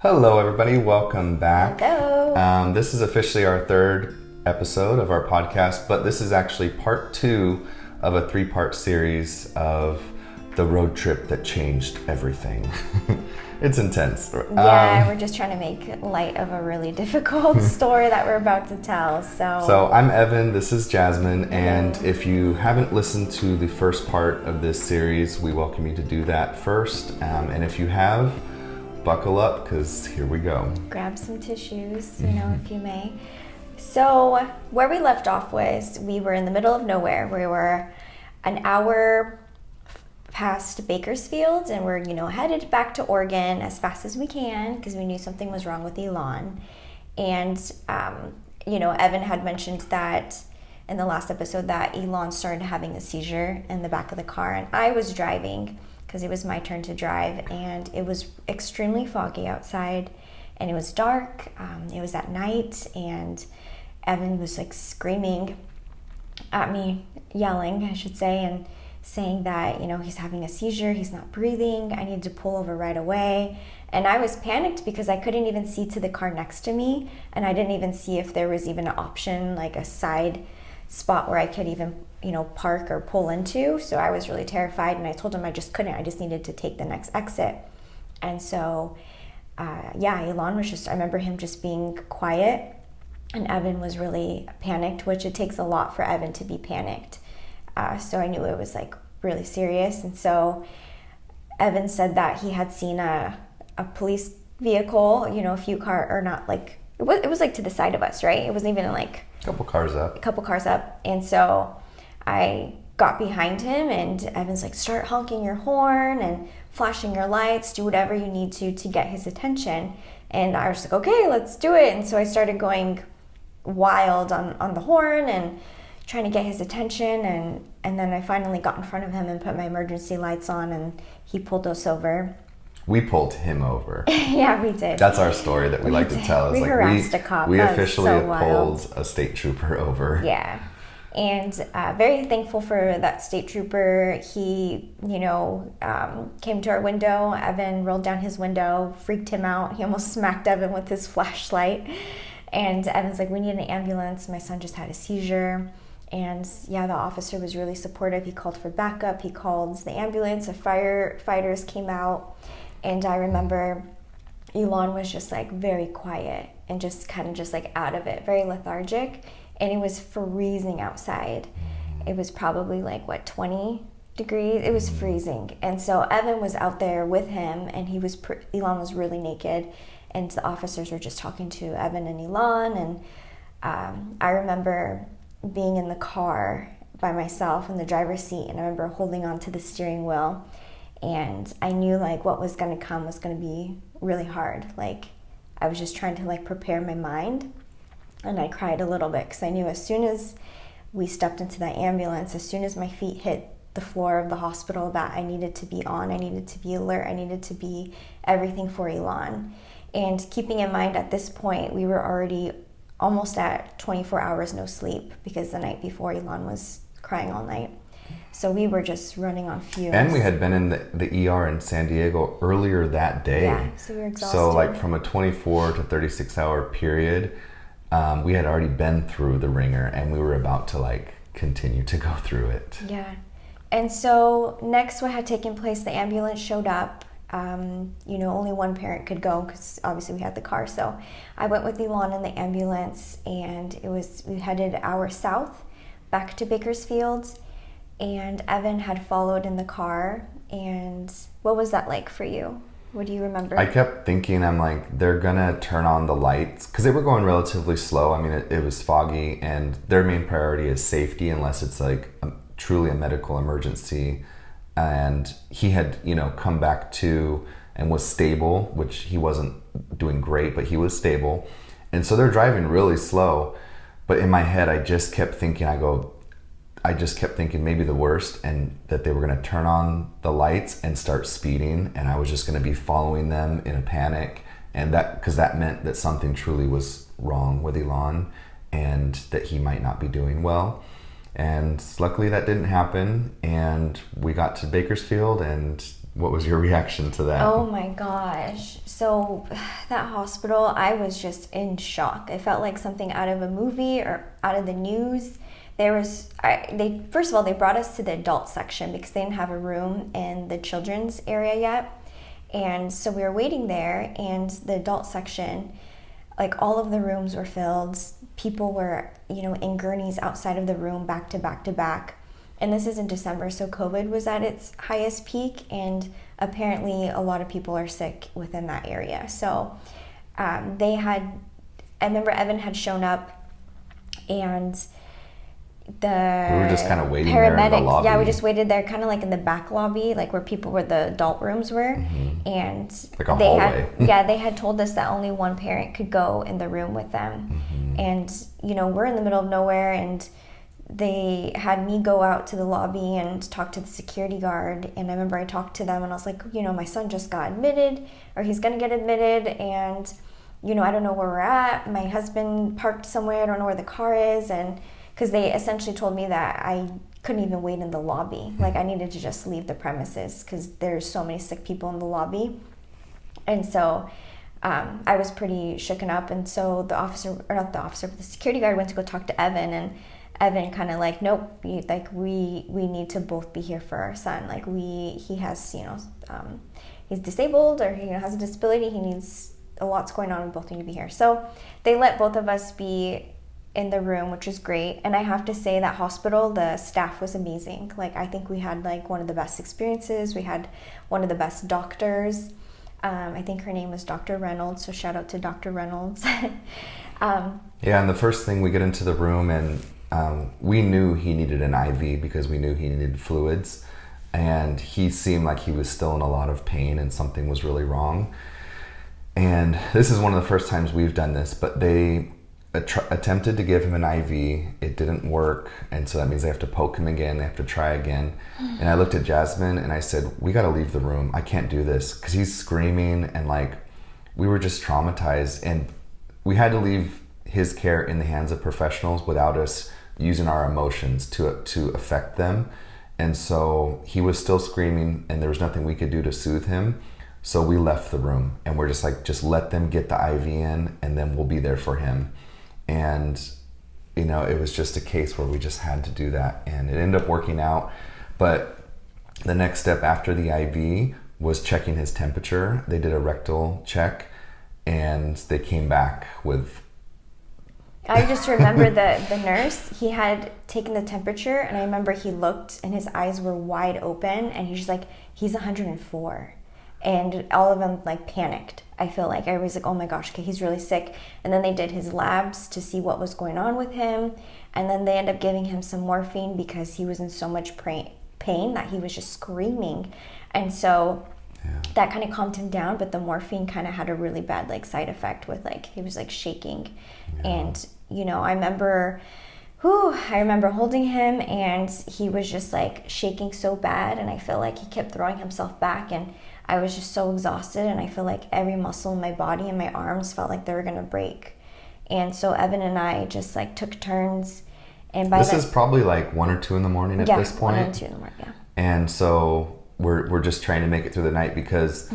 Hello, everybody. Welcome back. Hello. This is officially our third episode of our podcast, but this is actually part 2 of a 3-part series of the road trip that changed everything. It's intense. Yeah, we're just trying to make light of a really difficult story that we're about to tell. So I'm Evan, this is Jasmine, and if you haven't listened to the first part of this series, we welcome you to do that first. And if you have, buckle up, because here we go. Grab some tissues, if you may. So where we left off was we were in the middle of nowhere. We were an hour past Bakersfield, and we're, headed back to Oregon as fast as we can because we knew something was wrong with Elan. And, Evan had mentioned that in the last episode that Elan started having a seizure in the back of the car, and I was driving because it was my turn to drive, and it was extremely foggy outside, and it was dark. It was at night, and Evan was like screaming at me, yelling, I should say, and saying that, he's having a seizure, he's not breathing, I need to pull over right away. And I was panicked because I couldn't even see to the car next to me, and I didn't even see if there was even an option, like a side spot where I could even, park or pull into. So I was really terrified, and I told him I just couldn't, I just needed to take the next exit. And so, Elan was I remember him just being quiet, and Evan was really panicked, which it takes a lot for Evan to be panicked. So I knew it was like really serious. And so Evan said that he had seen a police vehicle, a few car, or not like, it was like to the side of us, right? It wasn't even like A couple cars up. And so I got behind him, and Evan's like, start honking your horn and flashing your lights, do whatever you need to get his attention. And I was like, okay, let's do it. And so I started going wild on the horn and trying to get his attention, and then I finally got in front of him and put my emergency lights on, and he pulled us over. We pulled him over. Yeah, we did. That's our story that we like to tell. We harassed a cop. We That was officially so wild. pulled a state trooper over. Yeah. And very thankful for that state trooper. He, came to our window. Evan rolled down his window, freaked him out. He almost smacked Evan with his flashlight. And Evan's like, we need an ambulance. My son just had a seizure. And the officer was really supportive. He called for backup. He called the ambulance. The firefighters came out. And I remember Elan was just like very quiet and just kind of just like out of it, very lethargic. And it was freezing outside. It was probably like 20 degrees. It was freezing. And so Evan was out there with him, and Elan was really naked. And the officers were just talking to Evan and Elan. And I remember being in the car by myself in the driver's seat, and I remember holding on to the steering wheel, and I knew like what was going to come was going to be really hard. Like I was just trying to like prepare my mind, and I cried a little bit because I knew as soon as we stepped into that ambulance, as soon as my feet hit the floor of the hospital, that I needed to be on, I needed to be alert, I needed to be everything for Elan. And keeping in mind at this point we were already almost at 24 hours no sleep, because the night before Elan was crying all night. So we were just running on fumes. And we had been in the ER in San Diego earlier that day. Yeah, so we were exhausted. So like from a 24 to 36 hour period, we had already been through the ringer, and we were about to like continue to go through it. Yeah. And so next what had taken place, the ambulance showed up. Only one parent could go because obviously we had the car. So I went with Elan in the ambulance, and we headed an hour south back to Bakersfield, and Evan had followed in the car. And what was that like for you? What do you remember? I kept thinking, I'm like, they're gonna turn on the lights, because they were going relatively slow. I mean, it was foggy, and their main priority is safety unless it's like truly a medical emergency. And he had, come back to and was stable, which he wasn't doing great, but he was stable. And so they're driving really slow. But in my head, I just kept thinking, maybe the worst, and that they were going to turn on the lights and start speeding. And I was just going to be following them in a panic. And because that meant that something truly was wrong with Elan, and that he might not be doing well. And luckily that didn't happen, and we got to Bakersfield, and what was your reaction to that? Oh my gosh. So that hospital, I was just in shock. It felt like something out of a movie or out of the news. They first of all, they brought us to the adult section because they didn't have a room in the children's area yet. And so we were waiting there, and the adult section, like all of the rooms were filled. People were, in gurneys outside of the room, back to back to back. And this is in December, so COVID was at its highest peak, and apparently a lot of people are sick within that area. So I remember Evan had shown up, and we were just kind of waiting there in the lobby. Yeah, we just waited there, kind of like in the back lobby, like where the adult rooms were. Mm-hmm. And like a hallway. they had told us that only one parent could go in the room with them. Mm-hmm. And, we're in the middle of nowhere, and they had me go out to the lobby and talk to the security guard. And I remember I talked to them, and I was like, my son just got admitted, or he's going to get admitted, and, I don't know where we're at. My husband parked somewhere. I don't know where the car is. And because they essentially told me that I couldn't even wait in the lobby. Like, I needed to just leave the premises because there's so many sick people in the lobby. And so I was pretty shooken up. And so the security guard went to go talk to Evan, and Evan kind of like, nope, we need to both be here for our son. Like, he has, he's disabled, or he has a disability. He needs a lot's going on. We both need to be here. So they let both of us be in the room, which is great. And I have to say, that hospital, the staff was amazing. Like, I think we had like one of the best experiences. We had one of the best doctors. I think her name was Dr. Reynolds, so shout out to Dr. Reynolds. Yeah, and the first thing, we get into the room, and we knew he needed an IV because we knew he needed fluids, and he seemed like he was still in a lot of pain and something was really wrong. And this is one of the first times we've done this, but they attempted to give him an IV. It didn't work, and so that means they have to poke him again. They have to try again. And I looked at Jasmine and I said, we got to leave the room. I can't do this, because he's screaming, and like, we were just traumatized, and we had to leave his care in the hands of professionals without us using our emotions to affect them. And so he was still screaming, and there was nothing we could do to soothe him. So we left the room, and we're just like, just let them get the IV in, and then we'll be there for him. And, it was just a case where we just had to do that, and it ended up working out. But the next step after the IV was checking his temperature. They did a rectal check, and they came back with... I just remember the nurse, he had taken the temperature, and I remember he looked and his eyes were wide open, and he's just like, he's 104. And all of them like panicked. I feel like I was like, oh my gosh, okay, he's really sick. And then they did his labs to see what was going on with him. And then they ended up giving him some morphine because he was in so much pain that he was just screaming. And so that kind of calmed him down, but the morphine kind of had a really bad like side effect with like, he was like shaking. And, I remember holding him, and he was just like shaking so bad. And I feel like he kept throwing himself back, and I was just so exhausted, and I feel like every muscle in my body and my arms felt like they were gonna break. And so Evan and I just like took turns, and this is probably like 1 or 2 in the morning at this point. 1 or 2 in the morning, yeah. And so we're just trying to make it through the night, because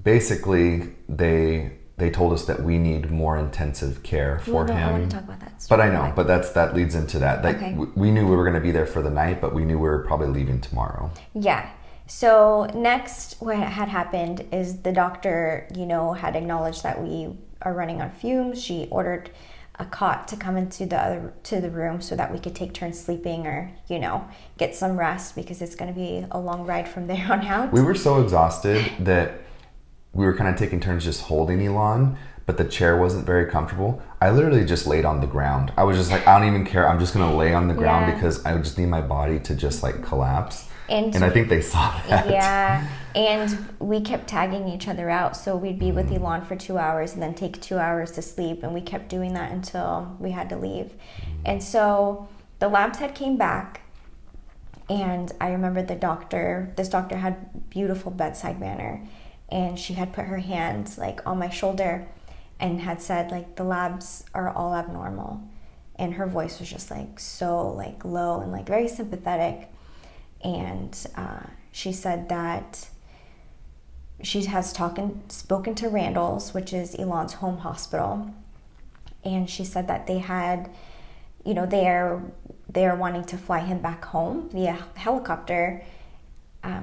basically they told us that we need more intensive care for him. I want to talk about that. But I know, but that leads into that. Like, okay. We knew we were going to be there for the night, but we knew we were probably leaving tomorrow. Yeah. So next, what had happened is the doctor, had acknowledged that we are running on fumes. She ordered a cot to come into the room so that we could take turns sleeping, or get some rest, because it's going to be a long ride from there on out. We were so exhausted that we were kind of taking turns just holding Elan, but the chair wasn't very comfortable. I literally just laid on the ground. I was just like, I don't even care. I'm just going to lay on the ground because I just need my body to just like collapse. And I think they saw that. Yeah, and we kept tagging each other out. So we'd be with Elan for 2 hours and then take 2 hours to sleep. And we kept doing that until we had to leave. And so the labs had came back. And I remember this doctor had beautiful bedside manner. And she had put her hand like on my shoulder and had said like, the labs are all abnormal. And her voice was just like so like low and like very sympathetic. And she said that she has spoken to Randall's, which is Elan's home hospital, and she said that they had, they're wanting to fly him back home via helicopter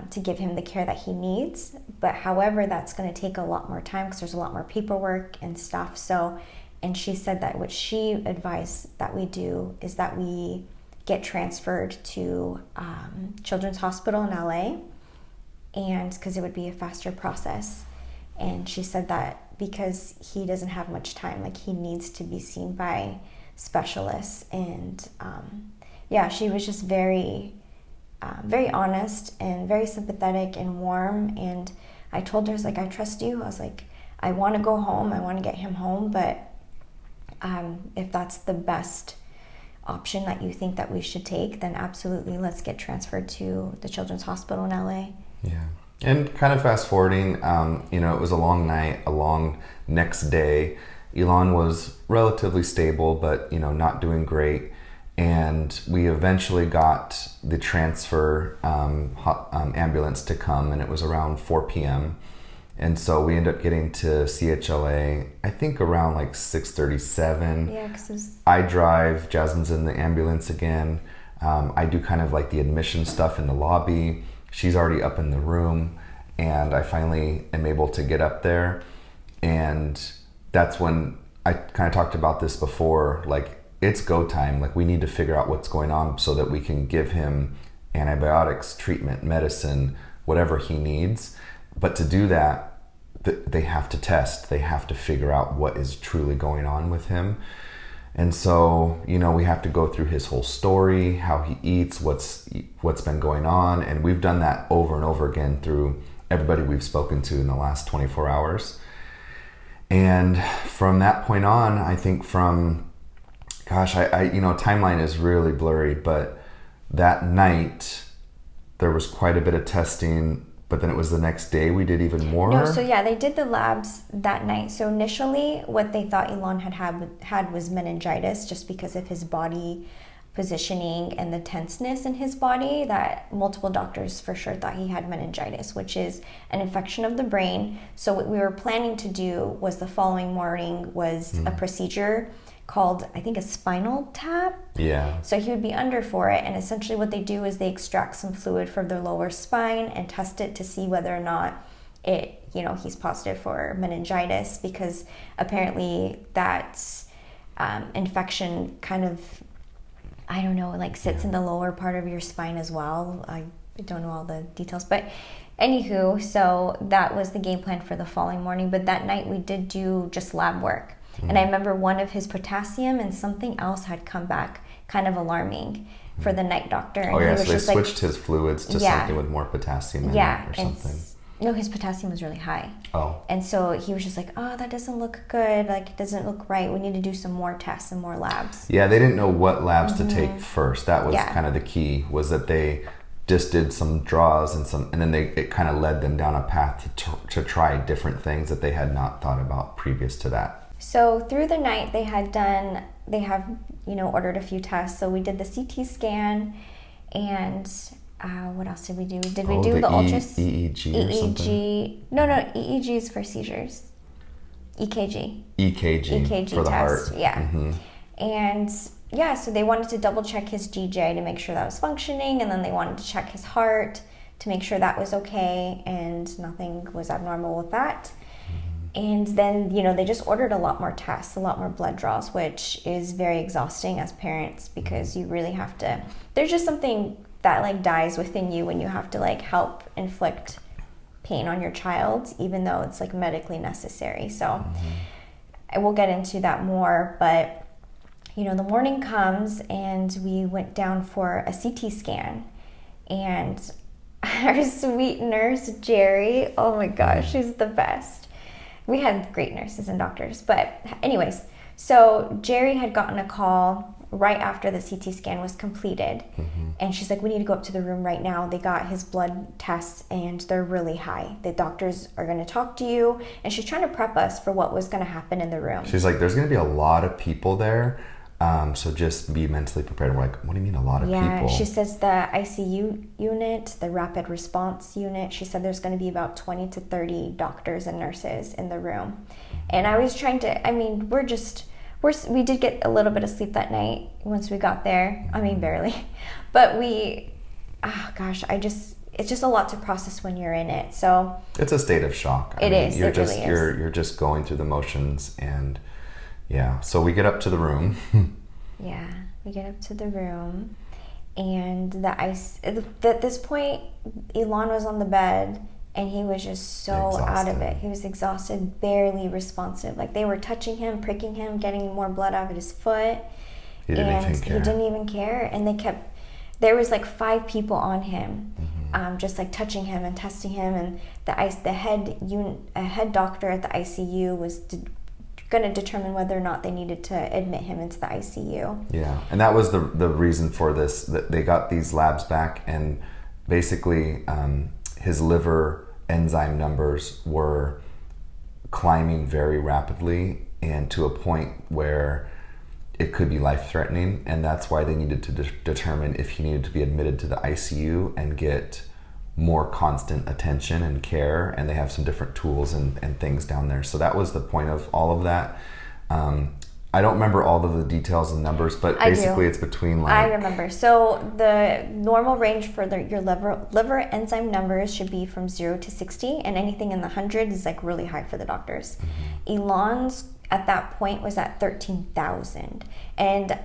to give him the care that he needs. But however, that's going to take a lot more time because there's a lot more paperwork and stuff. So, and she said that what she advised that we do is that we get transferred to Children's Hospital in LA, and because it would be a faster process. And she said that because he doesn't have much time, like he needs to be seen by specialists. And she was just very honest and very sympathetic and warm. And I told her, I was like, I trust you. I was like, I want to go home. I want to get him home. But if that's the best option that you think that we should take, then absolutely, let's get transferred to the Children's Hospital in LA. Yeah. And kind of fast forwarding, it was a long night, a long next day. Elan was relatively stable, but, not doing great. And we eventually got the transfer ambulance to come, and it was around 4 p.m. And so we ended up getting to CHLA, I think around like 6:37. Yeah, because I drive, Jasmine's in the ambulance again. I do kind of like the admission stuff in the lobby. She's already up in the room, and I finally am able to get up there. And that's when I kind of talked about this before, like it's go time. Like we need to figure out what's going on so that we can give him antibiotics, treatment, medicine, whatever he needs. But to do that, they have to test. They have to figure out what is truly going on with him. And so, we have to go through his whole story, how he eats, what's been going on. And we've done that over and over again through everybody we've spoken to in the last 24 hours. And from that point on, I think timeline is really blurry, but that night there was quite a bit of testing. But then it was the next day we did even more? No, so yeah, they did the labs that night. So initially what they thought Elan had was meningitis, just because of his body positioning and the tenseness in his body, that multiple doctors for sure thought he had meningitis, which is an infection of the brain. So what we were planning to do was the following morning was a procedure called, I think, a spinal tap. Yeah. So he would be under for it, and essentially what they do is they extract some fluid from the lower spine and test it to see whether or not he's positive for meningitis, because apparently that infection kind of, I don't know, like sits in the lower part of your spine as well. I don't know all the details, but anywho, so that was the game plan for the following morning. But that night we did do just lab work. And I remember one of his potassium and something else had come back kind of alarming for the night doctor. And he was so they switched his fluids to something with more potassium in it or something. No, his potassium was really high. Oh. And so he was just like, oh, that doesn't look good. Like, it doesn't look right. We need to do some more tests and more labs. Yeah, they didn't know what labs to take first. That was kind of the key, was that they just did some draws and then it kind of led them down a path to try different things that they had not thought about previous to that. So through the night they have ordered a few tests. So we did the CT scan, and what else did we do? Did we do the ultrasound? EEG or something? No, EEG is for seizures. EKG for the test. heart. Yeah. Mm-hmm. And so they wanted to double check his GJ to make sure that was functioning, and then they wanted to check his heart to make sure that was okay, and nothing was abnormal with that. And then, they just ordered a lot more tests, a lot more blood draws, which is very exhausting as parents, because you really have to, there's just something that like dies within you when you have to like help inflict pain on your child, even though it's like medically necessary. So I will get into that more, but the morning comes and we went down for a CT scan, and our sweet nurse, Jerry, oh my gosh, she's the best. We had great nurses and doctors, but anyways, so Jerry had gotten a call right after the CT scan was completed, and she's like, we need to go up to the room right now. They got his blood tests and they're really high. The doctors are going to talk to you, and she's trying to prep us for what was going to happen in the room. She's like, there's going to be a lot of people there. So just be mentally prepared. We're like, what do you mean a lot of Yeah, people? she says the ICU unit, the rapid response unit, she said there's going to be about 20 to 30 doctors and nurses in the room. And I was trying to, I mean, we did get a little bit of sleep that night once we got there. I mean, barely. But it's just a lot to process when you're in it. So it's a state of shock. It really is. You're just going through the motions, and yeah. So we get up to the room. Yeah, we get up to the room, and at this point, Elan was on the bed, and he was just so Exhausted. out of it. He was exhausted, barely responsive. Like, they were touching him, pricking him, getting more blood out of his foot. He didn't even care. And there was like 5 people on him, just like touching him and testing him. And the head doctor at the ICU was going to determine whether or not they needed to admit him into the ICU. Yeah, and that was the reason for this. That they got these labs back, and basically his liver enzyme numbers were climbing very rapidly, and to a point where it could be life-threatening, and that's why they needed to determine if he needed to be admitted to the ICU and get more constant attention and care, and they have some different tools and things down there. So that was the point of all of that. I don't remember all of the details and numbers, but basically it's between like... I remember. So the normal range for your liver enzyme numbers should be from 0 to 60, and anything in the 100 is like really high for the doctors. Elan's at that point was at 13,000. And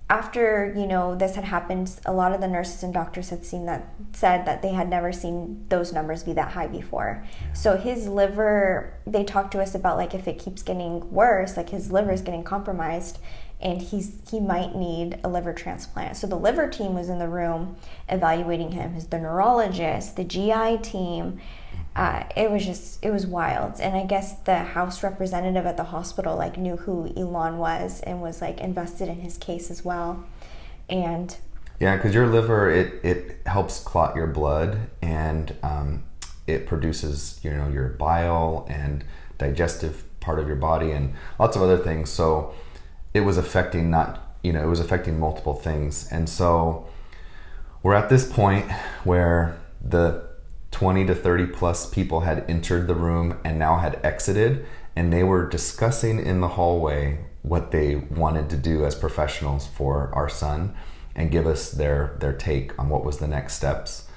after, this had happened, a lot of the nurses and doctors said that they had never seen those numbers be that high before. So his liver, they talked to us about like if it keeps getting worse, like his liver is getting compromised, and he might need a liver transplant. So the liver team was in the room evaluating him, the neurologist, the GI team. It was wild. And I guess the House representative at the hospital like knew who Elan was and was like invested in his case as well. And yeah, because your liver, it helps clot your blood, and it produces your bile and digestive part of your body and lots of other things. So it was affecting multiple things. And so we're at this point where the 20 to 30 plus people had entered the room and now had exited, and they were discussing in the hallway what they wanted to do as professionals for our son and give us their take on what was the next steps.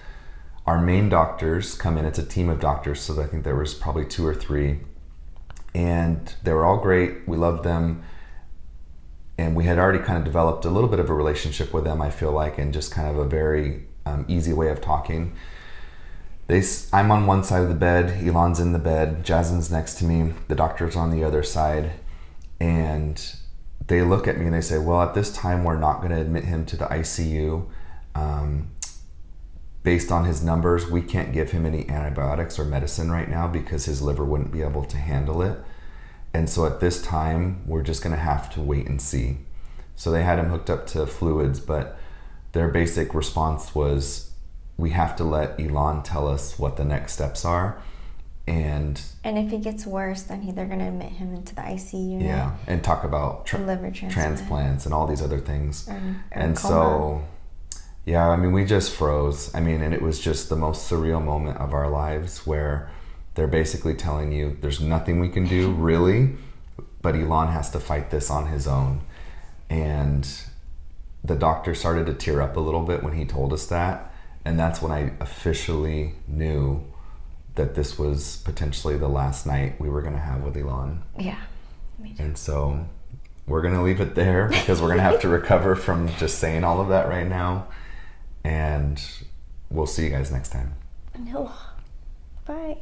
Our main doctors come in. It's a team of doctors, so I think there was probably 2 or 3, and they were all great. We loved them, and we had already kind of developed a little bit of a relationship with them, I feel like, and just kind of a very easy way of talking. I'm on one side of the bed, Elan's in the bed, Jasmine's next to me, the doctor's on the other side, and they look at me and they say, well, at this time we're not going to admit him to the ICU. Based on his numbers, we can't give him any antibiotics or medicine right now because his liver wouldn't be able to handle it. And so at this time, we're just going to have to wait and see. So they had him hooked up to fluids, but their basic response was, we have to let Elan tell us what the next steps are. And if it gets worse, then they're going to admit him into the ICU. Yeah, and talk about liver transplants and all these other things. And so, yeah, I mean, we just froze. I mean, and it was just the most surreal moment of our lives where they're basically telling you there's nothing we can do, really, but Elan has to fight this on his own. And the doctor started to tear up a little bit when he told us that. And that's when I officially knew that this was potentially the last night we were going to have with Elan. Yeah. And so we're going to leave it there because we're going to have to recover from just saying all of that right now. And we'll see you guys next time. No. Bye.